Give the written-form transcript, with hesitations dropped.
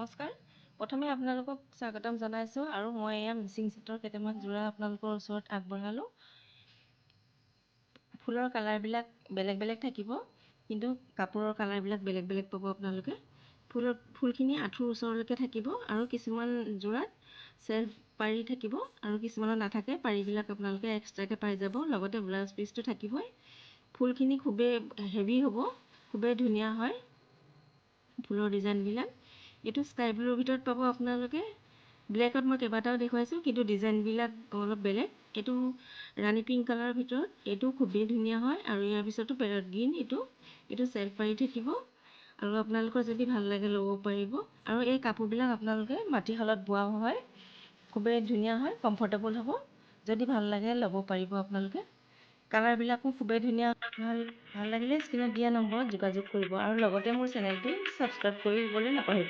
নমস্কাৰ। প্ৰথমে আপোনালোকক স্বাগতম জনাইছোঁ আৰু মই এয়া মিচিং ছেটৰ কেইটামান যোৰা আপোনালোকৰ ওচৰত আগবঢ়ালোঁ। ফুলৰ কালাৰবিলাক বেলেগ বেলেগ থাকিব, কিন্তু কাপোৰৰ কালাৰবিলাক বেলেগ বেলেগ পাব আপোনালোকে। ফুলখিনি আঁঠুৰ ওচৰলৈকে থাকিব আৰু কিছুমান যোৰাত চেল্ফ পাৰি থাকিব আৰু কিছুমানত নাথাকে। পাৰিবিলাক আপোনালোকে এক্সট্ৰাকৈ পাই যাব, লগতে ব্লাউজ পিচটো থাকিবই। ফুলখিনি খুবেই হেভি হ'ব, খুবেই ধুনীয়া হয় ফুলৰ ডিজাইনবিলাক। এইটো স্কাই ব্লুৰ ভিতৰত পাব আপোনালোকে। ব্লেকত মই কেইবাটাও দেখুৱাইছোঁ, কিন্তু ডিজাইনবিলাক অলপ বেলেগ। এইটো ৰাণী পিংক কালাৰৰ ভিতৰত, এইটো খুবেই ধুনীয়া হয়। আৰু ইয়াৰ পিছতো পেৰট গ্ৰীণ, এইটো চেল্ফ পাৰি থাকিব আৰু আপোনালোকৰ যদি ভাল লাগে ল'ব পাৰিব। আৰু এই কাপোৰবিলাক আপোনালোকে মাটিশালত বোৱা হয়, খুবেই ধুনীয়া হয়, কমফৰ্টেবল হ'ব। যদি ভাল লাগে ল'ব পাৰিব আপোনালোকে। কালাৰবিলাকো খুবেই ধুনীয়া। ভাল লাগিলে স্ক্ৰীণত দিয়া নম্বৰত যোগাযোগ কৰিব আৰু লগতে মোৰ চেনেলটো ছাবস্ক্ৰাইব কৰিবলৈ নাপাহৰিব।